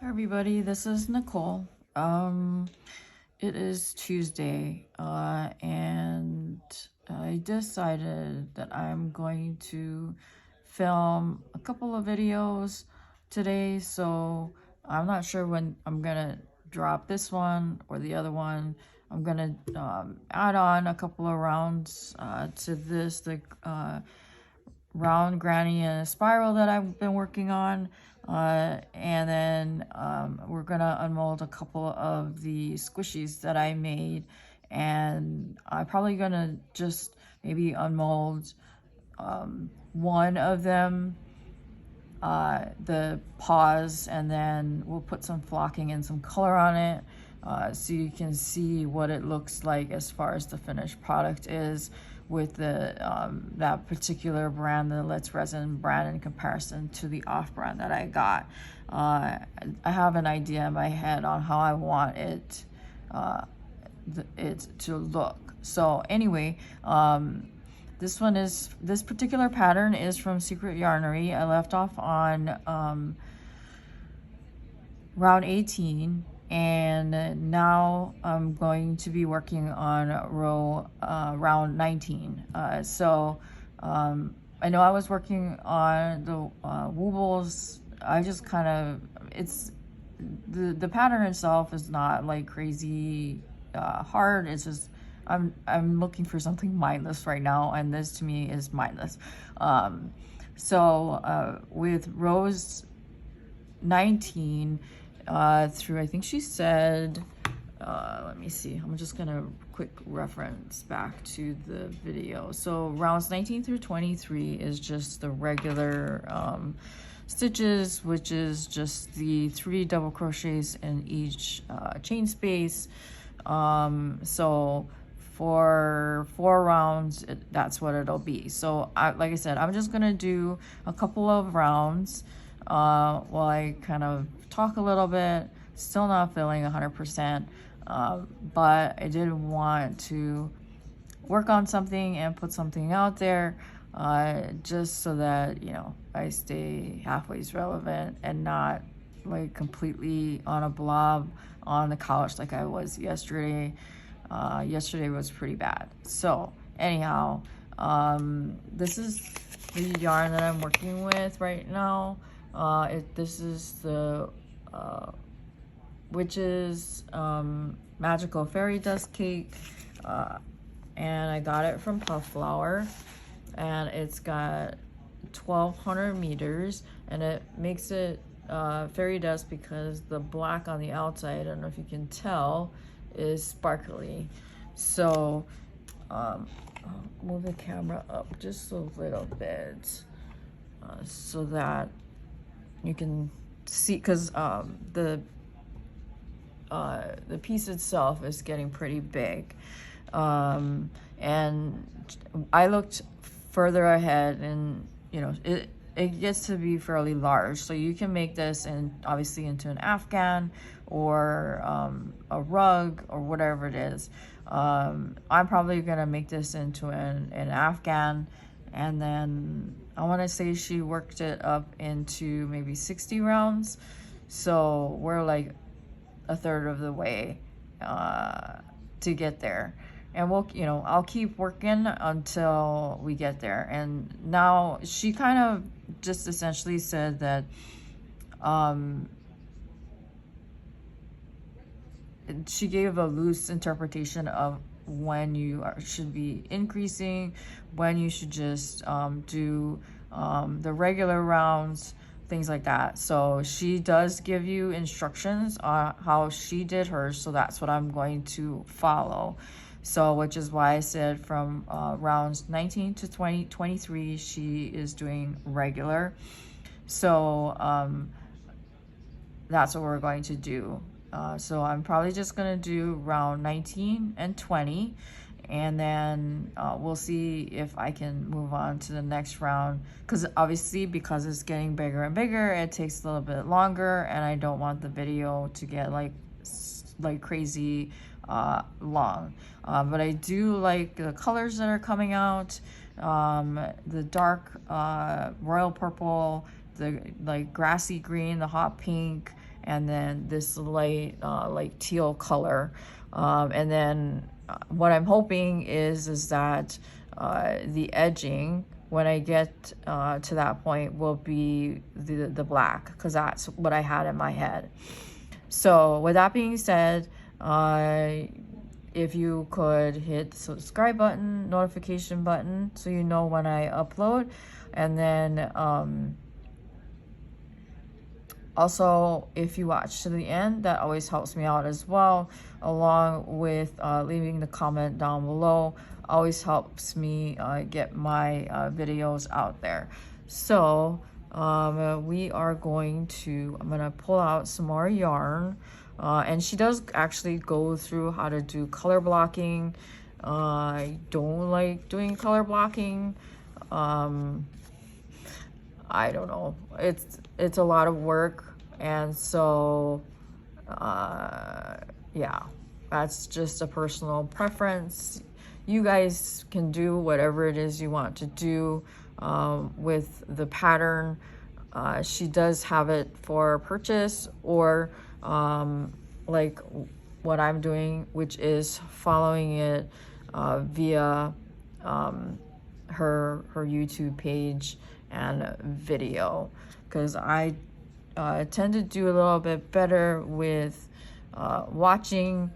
Hi everybody, this is Nicole. It is Tuesday, and I decided that I'm going to film a couple of videos today, so I'm not sure when I'm gonna drop this one or the other one. I'm gonna add on a couple of rounds to the round granny and a spiral that I've been working on, and then we're gonna unmold a couple of the squishies that I made, and I'm probably gonna just maybe unmold one of them, the paws, and then we'll put some flocking and some color on it, so you can see what it looks like as far as the finished product is with the that particular brand, the Let's Resin brand, in comparison to the off brand that I got. I have an idea in my head on how I want it to look. So anyway, this particular pattern is from Secret Yarnery. I left off on round 18, and now I'm going to be working on round 19. I know I was working on the woobles. I just kind of, it's the pattern itself is not like crazy hard. It's just I'm looking for something mindless right now, and this to me is mindless. With rows 19 through, I think she said, let me see, I'm just gonna quick reference back to the video. So rounds 19 through 23 is just the regular stitches, which is just the 3 double crochets in each chain space. So for 4 rounds, that's what it'll be. So like I said, I'm just gonna do a couple of rounds while I kind of talk a little bit. Still not feeling 100%, but I did want to work on something and put something out there, just so that, you know, I stay halfway relevant and not like completely on a blob on the couch like I was yesterday. Yesterday was pretty bad. So anyhow, this is the yarn that I'm working with right now. This is the Witch's Magical Fairy Dust Cake, and I got it from Puff Flower, and it's got 1,200 meters, and it makes it fairy dust because the black on the outside, I don't know if you can tell, is sparkly. So I'll move the camera up just a little bit so that you can see, because the piece itself is getting pretty big, and I looked further ahead, and you know, it gets to be fairly large, so you can make this obviously into an afghan or a rug or whatever it is. I'm probably gonna make this into an afghan, and then I want to say she worked it up into maybe 60 rounds, so we're like a third of the way to get there, and we'll, you know, I'll keep working until we get there. And now she kind of just essentially said that she gave a loose interpretation of when you should be increasing, when you should just do the regular rounds, things like that. So she does give you instructions on how she did hers, so that's what I'm going to follow. So which is why I said from rounds 19 to 23 she is doing regular. So that's what we're going to do. So I'm probably just gonna do round 19 and 20, and then we'll see if I can move on to the next round, because obviously, because it's getting bigger and bigger, it takes a little bit longer, and I don't want the video to get like crazy long. But I do like the colors that are coming out, the dark royal purple, the like grassy green, the hot pink, and then this light like teal color. And then what I'm hoping is that the edging, when I get to that point, will be the black, because that's what I had in my head. So with that being said, if you could hit the subscribe button, notification button, so you know when I upload. And then also, if you watch to the end, that always helps me out as well, along with leaving the comment down below. Always helps me get my videos out there. So we are going to, I'm gonna pull out some more yarn, and she does actually go through how to do color blocking. I don't like doing color blocking. I don't know, it's a lot of work, and so yeah, that's just a personal preference. You guys can do whatever it is you want to do with the pattern. She does have it for purchase, or like what I'm doing, which is following it via her YouTube page and video, because I tend to do a little bit better with watching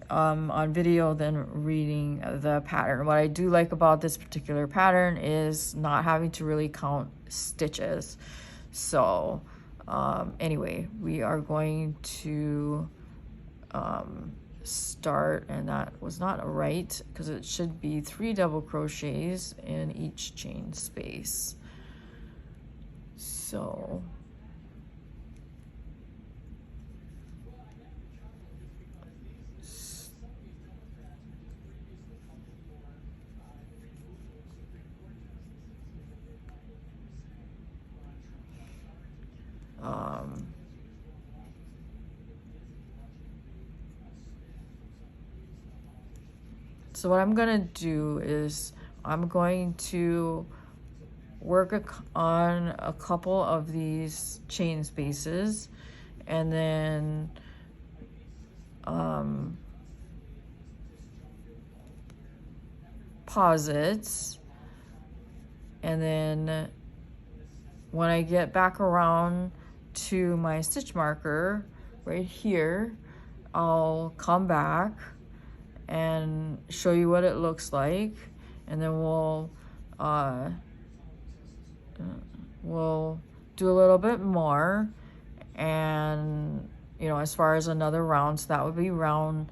on video than reading the pattern. What I do like about this particular pattern is not having to really count stitches. So anyway, we are going to start, and that was not right, because it should be 3 double crochets in each chain space. So so what I'm gonna do is I'm going to work on a couple of these chain spaces, and then pause it, and then when I get back around to my stitch marker right here, I'll come back and show you what it looks like, and then we'll do a little bit more, and you know, as far as another round, so that would be round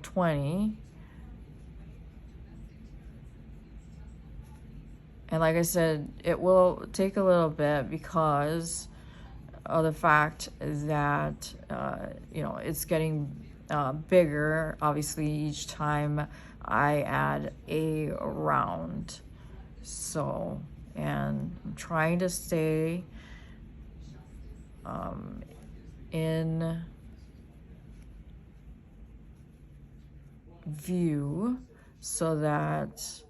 20. And like I said, it will take a little bit because of the fact that you know, it's getting bigger obviously each time I add a round. So, and I'm trying to stay in view so that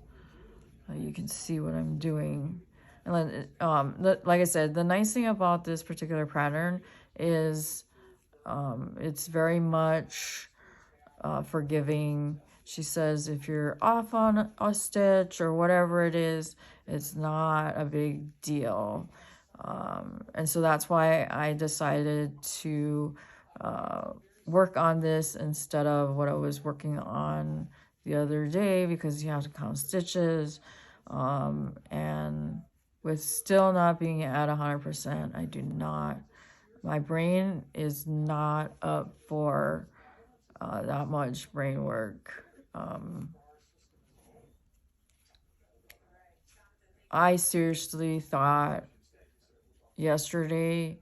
you can see what I'm doing. And like I said, the nice thing about this particular pattern is it's very much forgiving. She says if you're off on a stitch or whatever it is, it's not a big deal. And so that's why I decided to work on this instead of what I was working on the other day, because you have to count stitches. And with still not being at 100%, I do not, my brain is not up for that much brain work. I seriously thought yesterday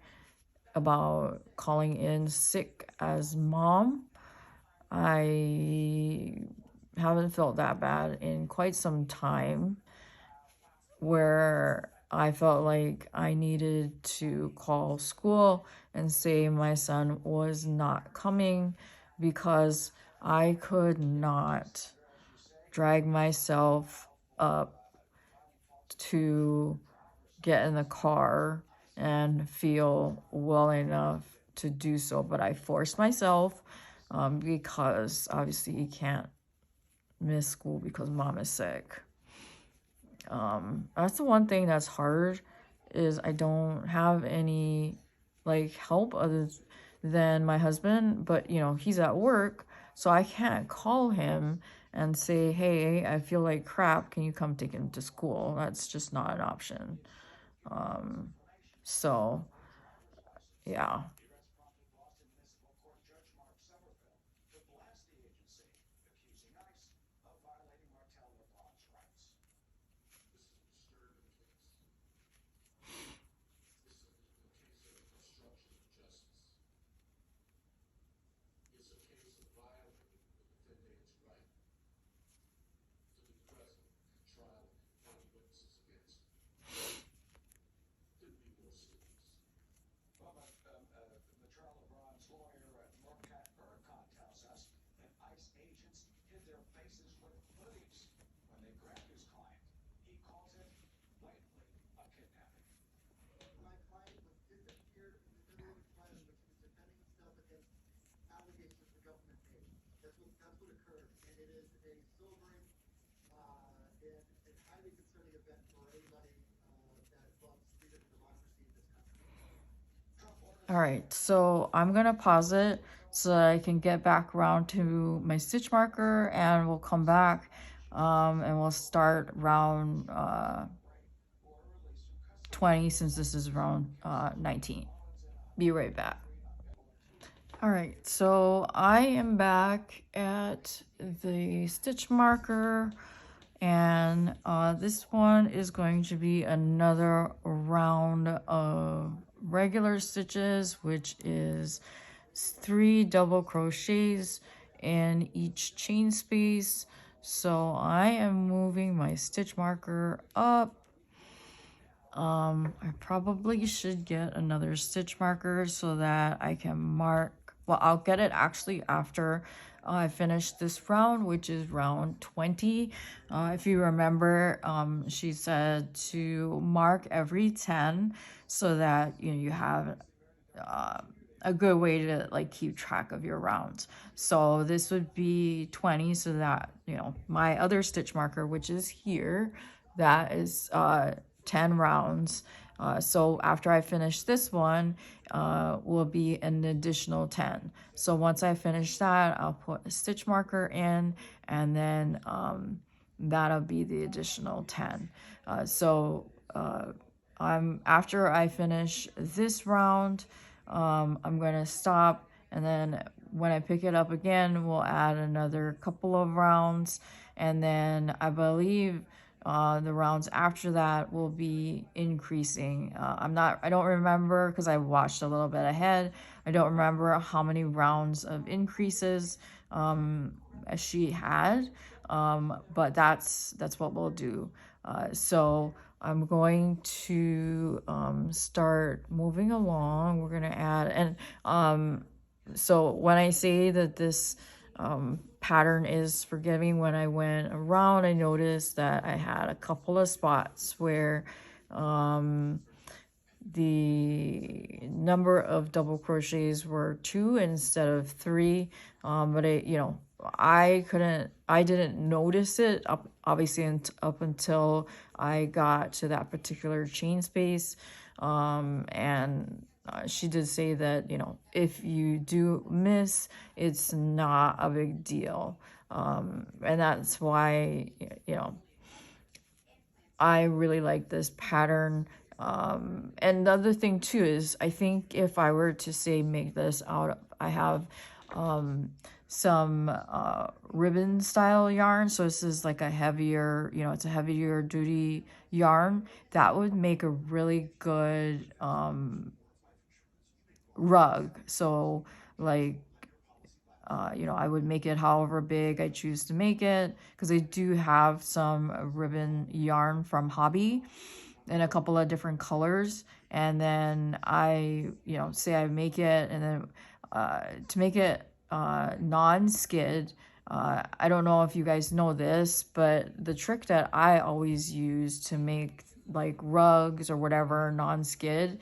about calling in sick as mom. I haven't felt that bad in quite some time, where I felt like I needed to call school and say my son was not coming, because I could not drag myself up to get in the car and feel well enough to do so, but I forced myself because obviously you can't miss school because mom is sick. That's the one thing that's hard, is I don't have any like help other than my husband, but you know, he's at work, so I can't call him and say, hey, I feel like crap, can you come take him to school? That's just not an option. So yeah. All right, so I'm gonna pause it so that I can get back around to my stitch marker, and we'll come back and we'll start round 20, since this is round 19. Be right back. All right, so I am back at the stitch marker, and this one is going to be another round of regular stitches, which is 3 double crochets in each chain space. So I am moving my stitch marker up. I probably should get another stitch marker so that I can mark, well, I'll get it actually after I finish this round, which is round 20. If you remember, she said to mark every 10 so that, you know, you have a good way to like keep track of your rounds. So this would be 20, so that, you know, my other stitch marker, which is here, that is 10 rounds. So after I finish this one, will be an additional 10. So once I finish that, I'll put a stitch marker in, and then that'll be the additional 10. After I finish this round, I'm gonna stop, and then when I pick it up again, we'll add another couple of rounds, and then I believe the rounds after that will be increasing. I don't remember, because I watched a little bit ahead. I don't remember how many rounds of increases she had, but that's what we'll do. So I'm going to start moving along. We're gonna add, and so when I say that this pattern is forgiving, when I went around, I noticed that I had a couple of spots where the number of double crochets were 2 instead of 3, but I didn't notice it obviously up until I got to that particular chain space, and she did say that, you know, if you do miss, it's not a big deal, and that's why, you know, I really like this pattern. And the other thing too is, I think if I were to say make this out, I have some ribbon style yarn, so this is like a heavier, you know, it's a heavier duty yarn that would make a really good rug. So like, you know, I would make it however big I choose to make it, because I do have some ribbon yarn from Hobby in a couple of different colors, and then I, you know, say I make it, and then to make it non-skid, I don't know if you guys know this, but the trick that I always use to make like rugs or whatever, non-skid.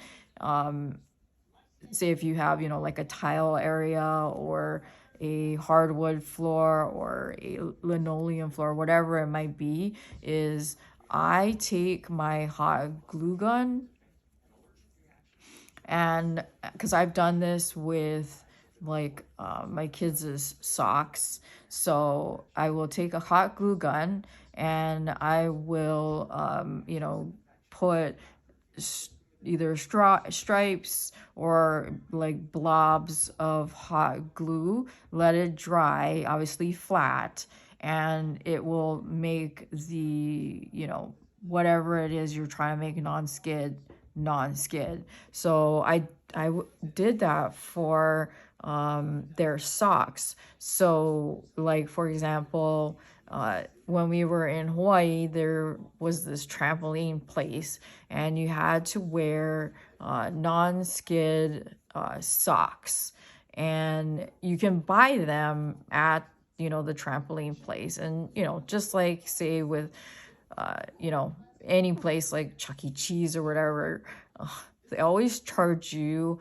Say if you have, you know, like a tile area or a hardwood floor or a linoleum floor, whatever it might be, is I take my hot glue gun, and because I've done this with like my kids' socks, so I will take a hot glue gun and I will you know, put either stripes or like blobs of hot glue, let it dry, obviously flat, and it will make the, you know, whatever it is you're trying to make non-skid. So I did that for their socks. So like, for example, when we were in Hawaii, there was this trampoline place, and you had to wear non-skid socks, and you can buy them at, you know, the trampoline place. And, you know, just like say with you know, any place like Chuck E. Cheese or whatever, they always charge you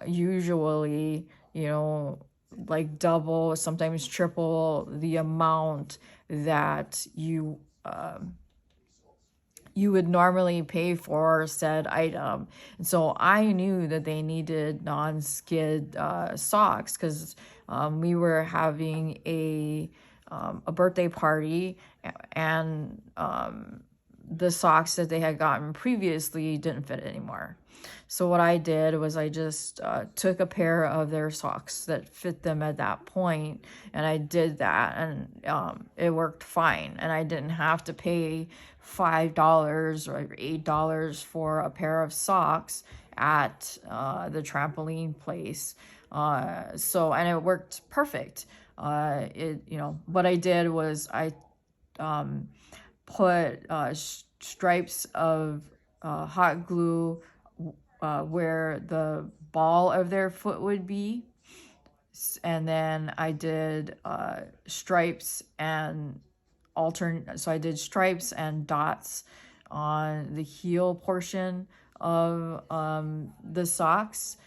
usually, you know, like double, sometimes triple the amount that you would normally pay for said item. And so I knew that they needed non-skid socks, because we were having a birthday party, and the socks that they had gotten previously didn't fit anymore. So what I did was I just took a pair of their socks that fit them at that point, and I did that, and it worked fine. And I didn't have to pay $5 or $8 for a pair of socks at the trampoline place. So, and it worked perfect. You know, what I did was I put stripes of hot glue where the ball of their foot would be, and then I did stripes and so I did stripes and dots on the heel portion of the socks.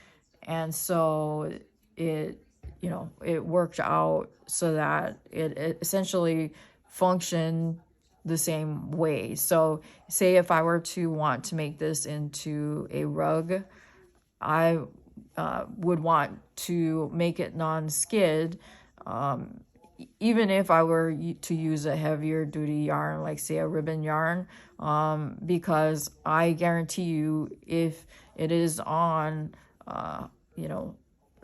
And so it, you know, it worked out so that it essentially functioned the same way. So say if I were to want to make this into a rug, I would want to make it non-skid, even if I were to use a heavier duty yarn, like say a ribbon yarn, because I guarantee you, if it is on, you know,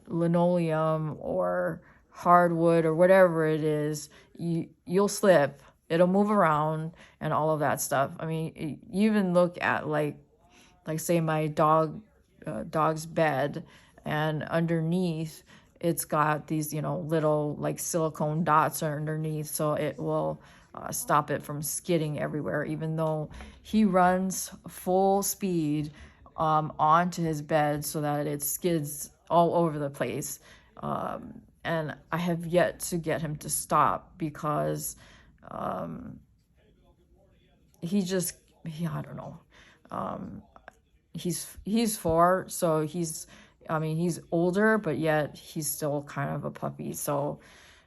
linoleum or hardwood or whatever it is, you'll slip, it'll move around and all of that stuff. I mean, you even look at like say my dog's bed, and underneath it's got these, you know, little like silicone dots underneath, so it will stop it from skidding everywhere, even though he runs full speed onto his bed so that it skids all over the place. And I have yet to get him to stop, because I don't know. He's 4, so I mean, he's older, but yet he's still kind of a puppy. So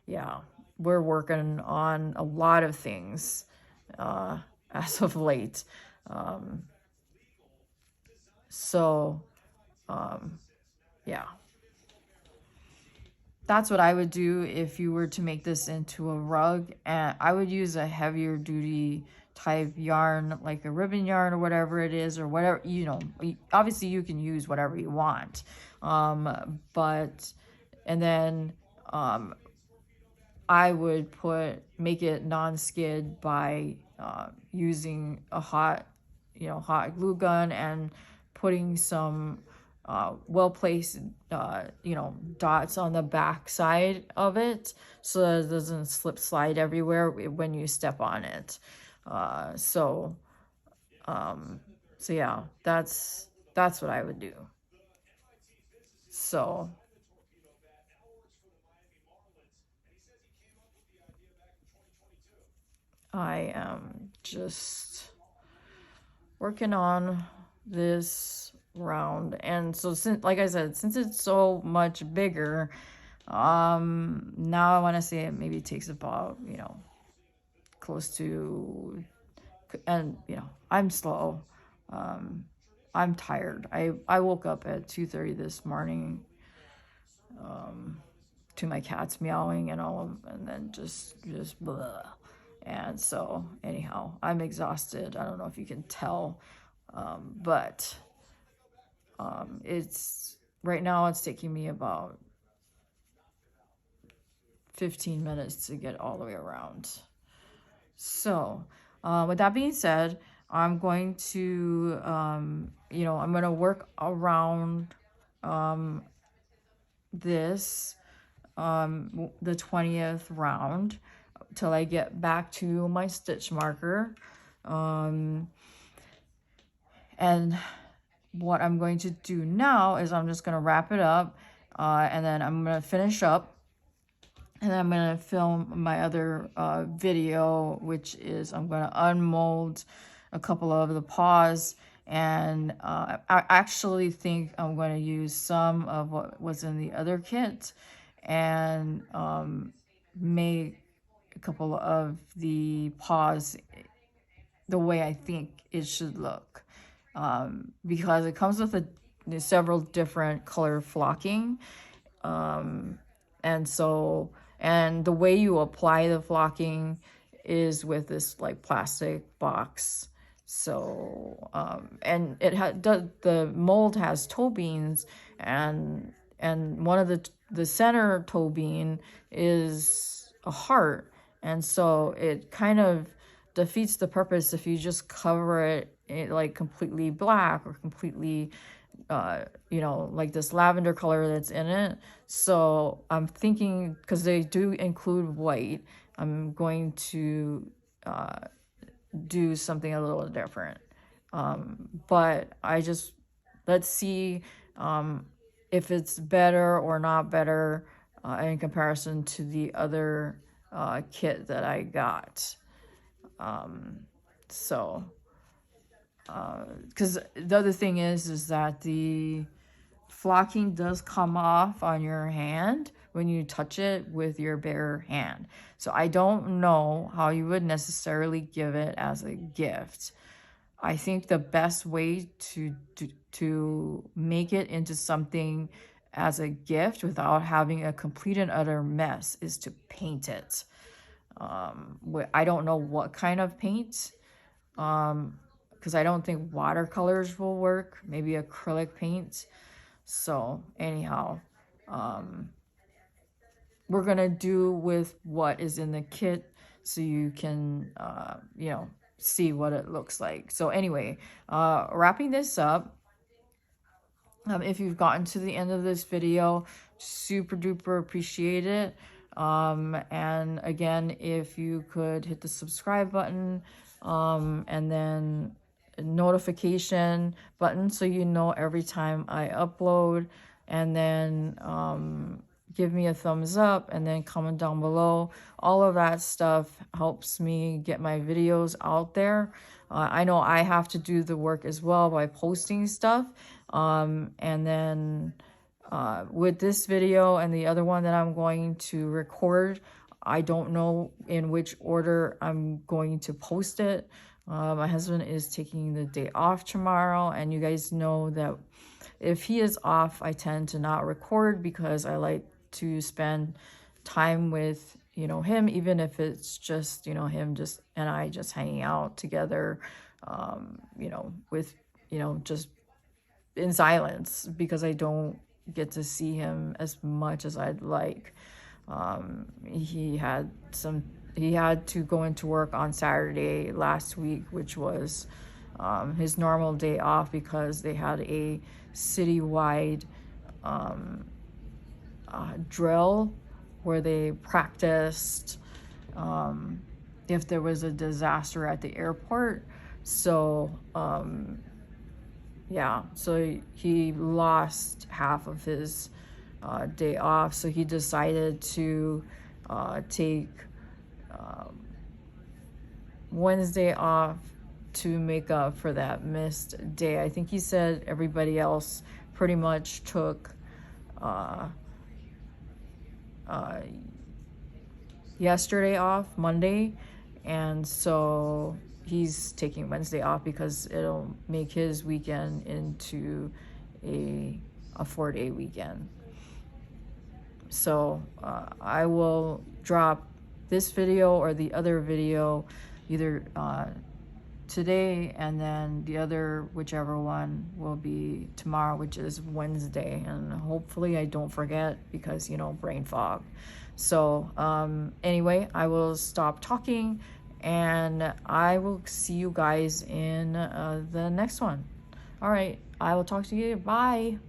yeah, we're working on a lot of things as of late. So yeah, that's what I would do if you were to make this into a rug. And I would use a heavier duty type yarn, like a ribbon yarn or whatever it is, or whatever, you know, obviously you can use whatever you want. But, and then I would make it non-skid by using a hot glue gun, and putting some well-placed, you know, dots on the back side of it, so that it doesn't slide everywhere when you step on it. So yeah, that's what I would do. So I am just working on this round. And so since, like I said, since it's so much bigger, now I want to say it maybe takes about, you know, close to, and you know, I'm slow. I'm tired. I woke up at 2:30 this morning, to my cats meowing and all of, and then just blah. And so anyhow, I'm exhausted. I don't know if you can tell, but it's right now it's taking me about 15 minutes to get all the way around. So with that being said, I'm going to you know, I'm going to work around this the 20th round till I get back to my stitch marker. And what I'm going to do now is I'm just going to wrap it up, and then I'm going to finish up, and then I'm going to film my other video, which is I'm going to unmold a couple of the paws, and I actually think I'm going to use some of what was in the other kit and make a couple of the paws the way I think it should look, because it comes with several different color flocking, and so, and the way you apply the flocking is with this like plastic box. So and it the mold has toe beans, and one of the center toe bean is a heart, and so it kind of defeats the purpose if you just cover it like completely black or completely you know, like this lavender color that's in it. So I'm thinking, because they do include white, I'm going to do something a little different. But I just, let's see if it's better or not better in comparison to the other kit that I got. So because the other thing is that the flocking does come off on your hand when you touch it with your bare hand. So I don't know how you would necessarily give it as a gift. I think the best way to make it into something as a gift without having a complete and utter mess is to paint it. I don't know what kind of paint, because I don't think watercolors will work, maybe acrylic paint. So anyhow, we're gonna do with what is in the kit so you can you know, see what it looks like. So anyway, wrapping this up, if you've gotten to the end of this video, super duper appreciate it. And again, if you could hit the subscribe button, and then notification button so you know every time I upload, and then give me a thumbs up, and then comment down below. All of that stuff helps me get my videos out there. I know I have to do the work as well by posting stuff, and then with this video and the other one that I'm going to record, I don't know in which order I'm going to post it. My husband is taking the day off tomorrow, and you guys know that if he is off, I tend to not record because I like to spend time with, you know, him, even if it's just, you know, him just and I just hanging out together, you know, with, you know, just in silence, because I don't get to see him as much as I'd like. He had to go into work on Saturday last week, which was his normal day off, because they had a citywide drill where they practiced if there was a disaster at the airport. So yeah, so he lost half of his day off, so he decided to take Wednesday off, to make up for that missed day. I think he said everybody else pretty much took yesterday off, Monday, and so he's taking Wednesday off because it'll make his weekend into a 4-day weekend. So I will drop this video or the other video either today, and then the other, whichever one, will be tomorrow, which is Wednesday, and hopefully I don't forget because, you know, brain fog. So anyway, I will stop talking and I will see you guys in the next one. All right, I will talk to you. Bye.